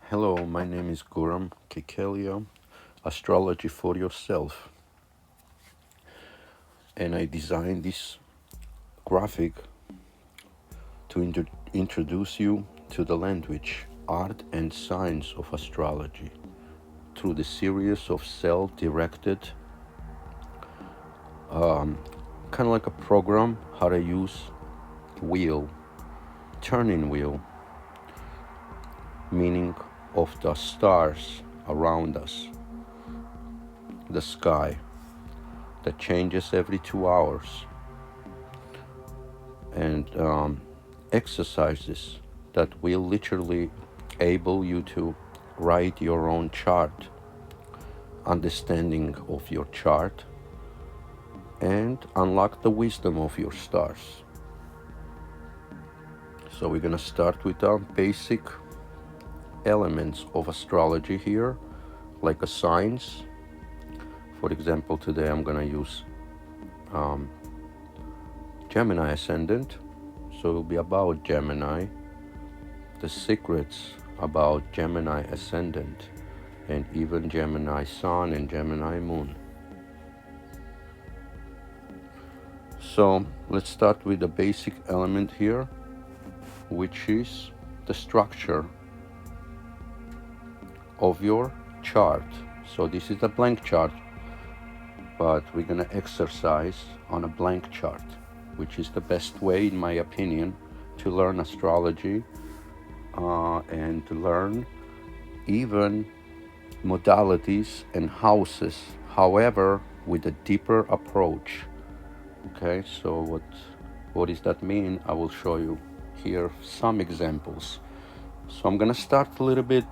Hello, my name is Guram Kekelia Astrology for Yourself, and I designed this graphic to introduce you to the language, art, and science of astrology through the series of self-directed, kind of like a program how to use wheel, turning wheel, meaning of the stars around us, the sky that changes every 2 hours, and exercises that will literally able you to write your own chart, understanding of your chart, and unlock the wisdom of your stars. So we're gonna start with the basic elements of astrology here, like a signs. For example, today I'm gonna use Gemini Ascendant, so it'll be about Gemini, the secrets about Gemini Ascendant, and even Gemini Sun and Gemini Moon. So let's start with the basic element here, which is the structure of your chart. So this is a blank chart, but we're gonna exercise on a blank chart, which is the best way, in my opinion, to learn astrology and to learn even modalities and houses, however, with a deeper approach. Okay, so what does that mean? I will show you here some examples. So I'm gonna start a little bit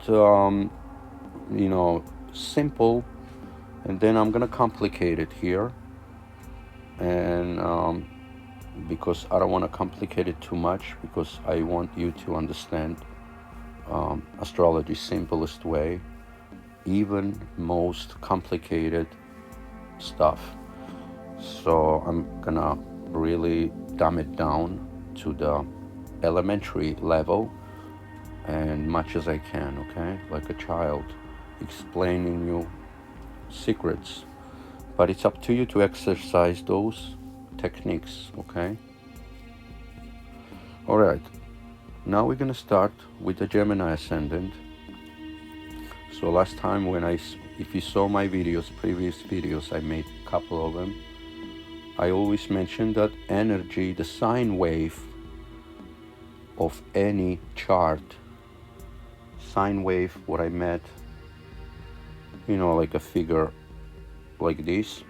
simple, and then I'm gonna complicate it here, and because I don't want to complicate it too much, because I want you to understand astrology's simplest way, even most complicated stuff. So I'm gonna really dumb it down to the elementary level and much as I can, okay? Like a child explaining you secrets. But it's up to you to exercise those techniques, okay? All right, now we're gonna start with the Gemini Ascendant. So last time if you saw my videos, previous videos, I made a couple of them, I always mentioned that energy, the sine wave of any chart, sine wave, what I meant, like a figure like this,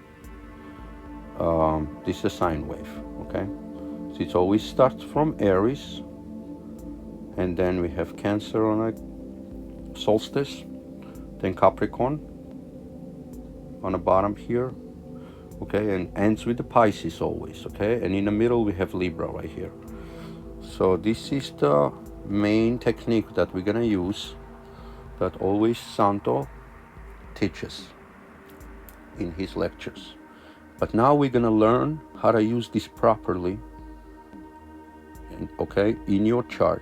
this is a sine wave, okay? So it always starts from Aries, and then we have Cancer on a solstice, then Capricorn on the bottom here, okay, and ends with the Pisces always, okay, and in the middle we have Libra right here. So this is the main technique that we're gonna use, that always Santo teaches in his lectures. But now we're gonna learn how to use this properly, okay, in your chart,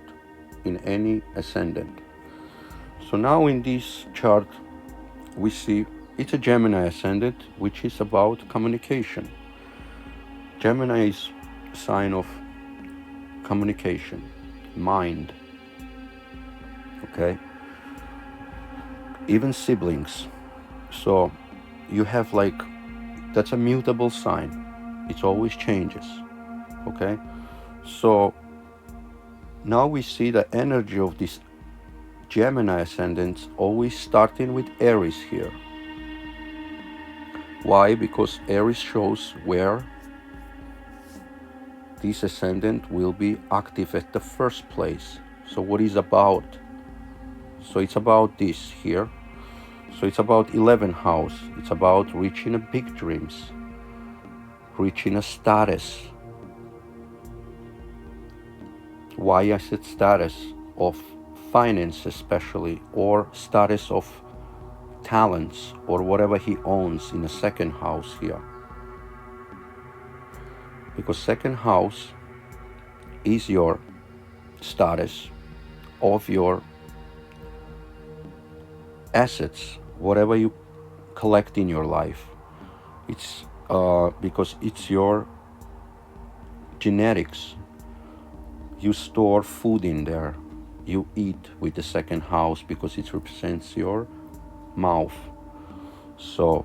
in any ascendant. So now in this chart we see it's a Gemini Ascendant, which is about communication. Gemini is a sign of communication, mind, okay, even siblings. So you have that's a mutable sign, it always changes, okay? So now we see the energy of this Gemini Ascendant always starting with Aries here. Why? Because Aries shows where this ascendant will be active at the first place. So what is about? So it's about this here. So it's about 11th house. It's about reaching a big dreams, reaching a status. Why I said status of finance especially, or status of talents, or whatever he owns in the second house here. Because second house is your status of your assets, whatever you collect in your life. It's because it's your genetics. You store food in there. You eat with the second house because it represents your mouth. So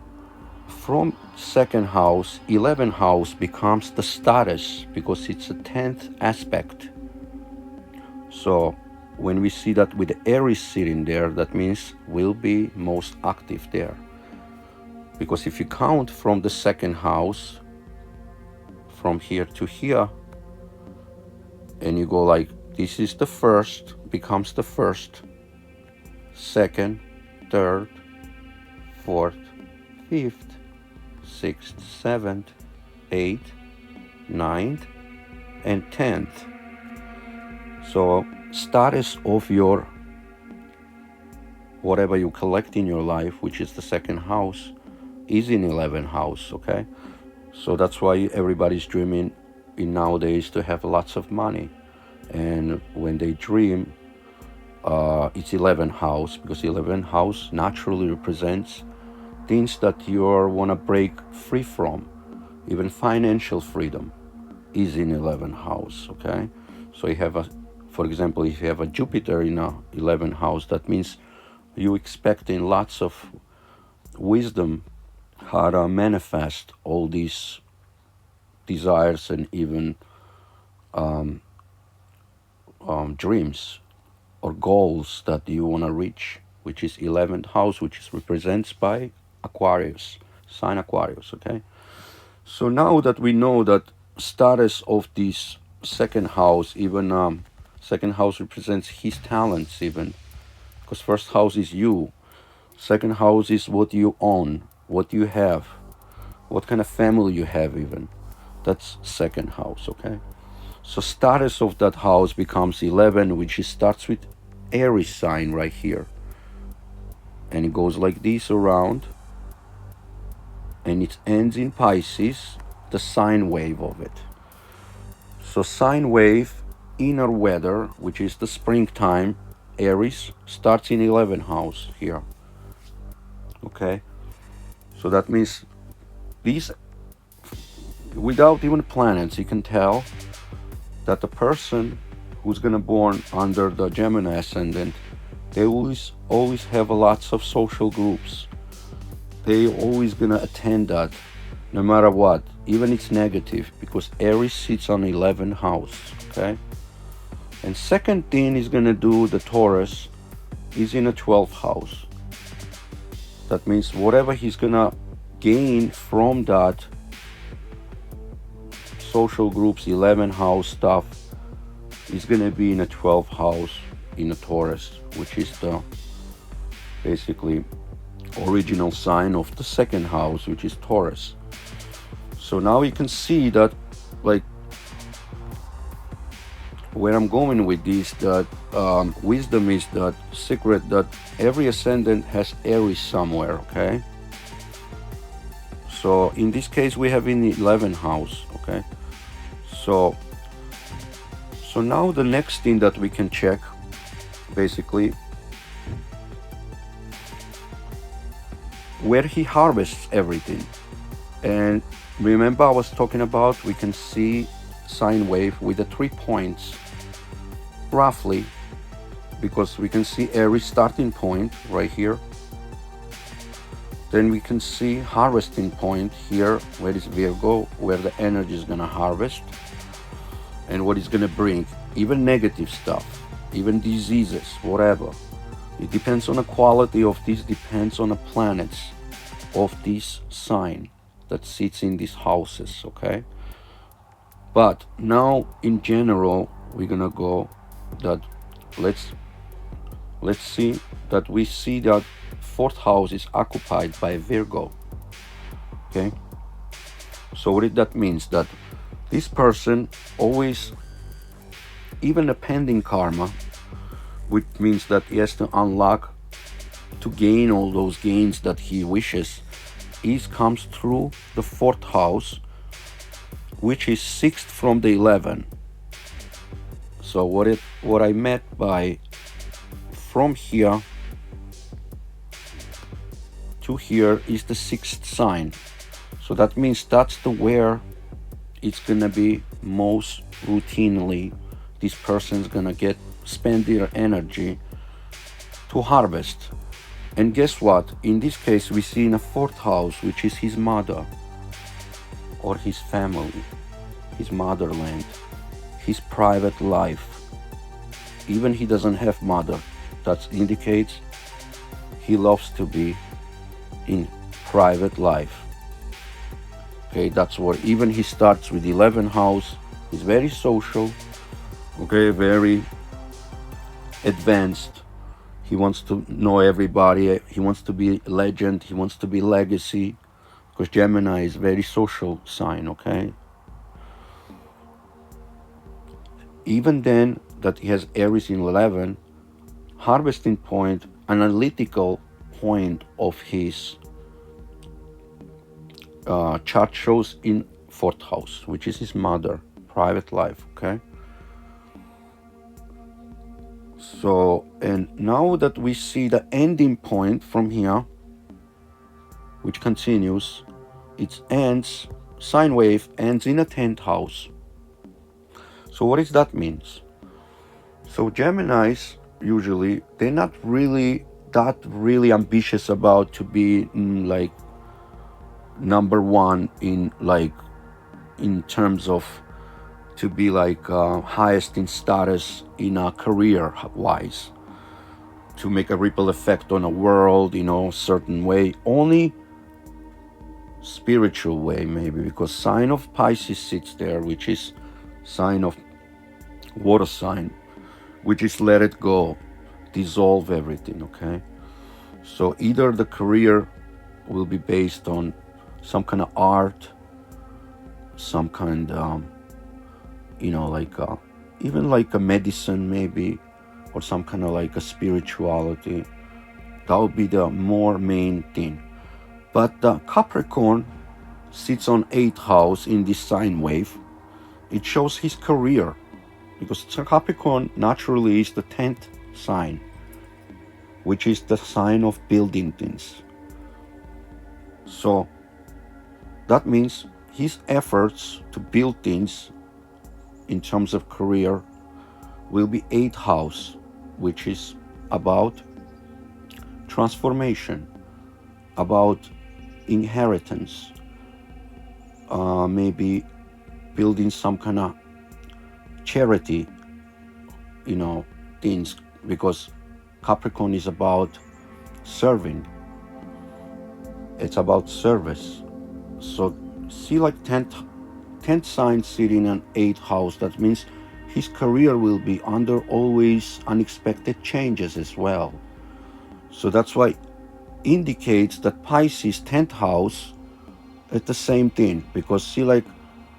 from second house, 11th house becomes the status because it's a 10th aspect. So when we see that with the Aries sitting there, that means we'll be most active there. Because if you count from the second house, from here to here, and you go like, this is the first, becomes the first, second, third, fourth, fifth, sixth, seventh, eighth, ninth, and 10th. So status of your whatever you collect in your life, which is the second house, is in 11th house, okay? So that's why everybody's dreaming in nowadays to have lots of money. And when they dream, it's 11th house, because 11th house naturally represents things that you want to break free from. Even financial freedom is in 11th house, okay? So you have for example, if you have a Jupiter in a 11th house, that means you expecting lots of wisdom how to manifest all these desires and even dreams or goals that you want to reach, which is 11th house, which is represents by Aquarius, sign Aquarius, okay? So now that we know that status of this second house, even second house represents his talents even, because first house is you, second house is what you own, what you have, what kind of family you have even. That's second house, okay? So status of that house becomes 11, which starts with Aries sign right here. And it goes like this around, and it ends in Pisces, the sine wave of it. So sine wave, inner weather, which is the springtime, Aries, starts in 11th house here. Okay? So that means these, without even planets, you can tell that the person who's gonna born under the Gemini Ascendant, they always have lots of social groups. They always gonna attend that, no matter what, even it's negative, because Aries sits on 11th house, okay? And second thing is gonna do, the Taurus is in a 12th house. That means whatever he's gonna gain from that social groups, 11th house stuff, is gonna be in a 12th house in a Taurus, which is the basically original sign of the second house, which is Taurus. So now you can see that, like, where I'm going with this, that wisdom is that secret that every ascendant has Aries somewhere, okay? So in this case we have in the 11th house, okay? So now the next thing that we can check, basically, where he harvests everything. And remember I was talking about, we can see sine wave with the 3 points roughly, because we can see Aries starting point right here, then we can see harvesting point here, where is Virgo, where the energy is gonna harvest and what it's gonna bring, even negative stuff, even diseases, whatever. It depends on the quality of this, depends on the planets of this sign that sits in these houses, okay? But now in general we're gonna go that let's see that we see that 4th house is occupied by Virgo, okay? So what that means, that this person always, even a pending karma, which means that he has to unlock to gain all those gains that he wishes, comes through the 4th house, which is 6th from the 11. So what I meant by from here to here is the sixth sign. So that means that's the where it's gonna be most routinely this person's gonna spend their energy to harvest. And guess what? In this case, we see in a fourth house, which is his mother or his family, his motherland, his private life. Even he doesn't have mother, that indicates he loves to be in private life. Okay, that's where even he starts with 11th house. He's very social, okay, very advanced. He wants to know everybody. He wants to be a legend. He wants to be legacy, because Gemini is very social sign, okay? Even then that he has Aries in 11, harvesting point, analytical point of his chart shows in fourth house, which is his mother, private life, okay? So, and now that we see the ending point from here, which continues, it ends, sine wave ends in a 10th house. So what does that mean? So Geminis, usually, they're not really that really ambitious about to be like number one in terms of to be like highest in status in a career wise, to make a ripple effect on a world, certain way, only spiritual way maybe, because sign of Pisces sits there, which is sign of water sign, which is let it go, dissolve everything, okay? So either the career will be based on some kind of art, some kind even like a medicine maybe, or some kind of like a spirituality. That would be the more main thing. But the Capricorn sits on 8th house in this sine wave. It shows his career, because Capricorn naturally is the 10th sign, which is the sign of building things. So that means his efforts to build things in terms of career will be 8th house, which is about transformation, about inheritance, maybe building some kind of charity, things, because Capricorn is about serving. It's about service. So see, like 10th sign sitting in 8th house, that means his career will be under always unexpected changes as well. So that's why indicates that Pisces 10th house is the same thing, because see, like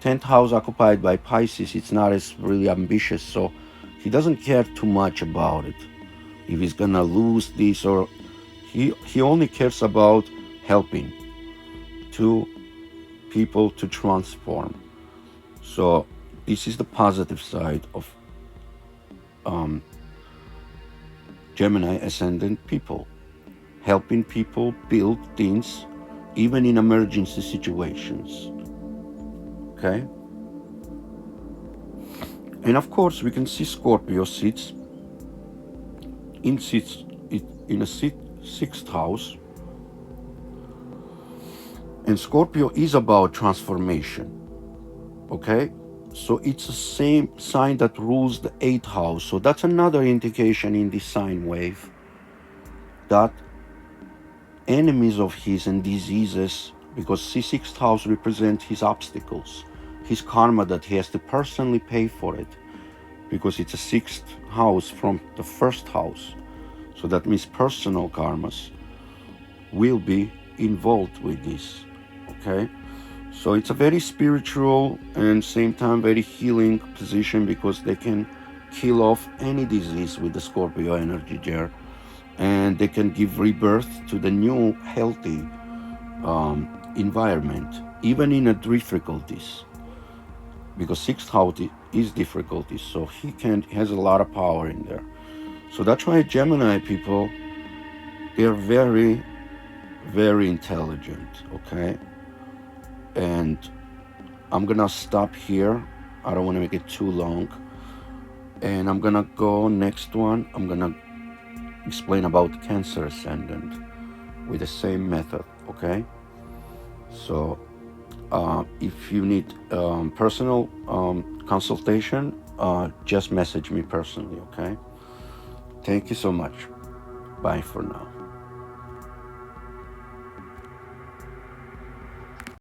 10th house occupied by Pisces, it's not as really ambitious, so he doesn't care too much about it, if he's gonna lose this, or he only cares about helping to people to transform. So this is the positive side of Gemini Ascendant people, helping people build things even in emergency situations, okay? And of course we can see Scorpio sits in a 6th house, and Scorpio is about transformation, okay? So it's the same sign that rules the 8th house. So that's another indication in this sine wave that enemies of his and diseases, because C6th house represents his obstacles, his karma that he has to personally pay for it, because it's a 6th house from the 1st house. So that means personal karmas will be involved with this, okay? So it's a very spiritual and same time very healing position, because they can kill off any disease with the Scorpio energy there, and they can give rebirth to the new healthy environment, even in a difficulties, because 6th house is difficulties, so he has a lot of power in there. So that's why Gemini people, they're very very intelligent, okay? And I'm gonna stop here. I don't want to make it too long. And I'm gonna go next one. I'm gonna explain about Cancer Ascendant with the same method, okay? So if you need personal consultation, just message me personally, okay? Thank you so much. Bye for now.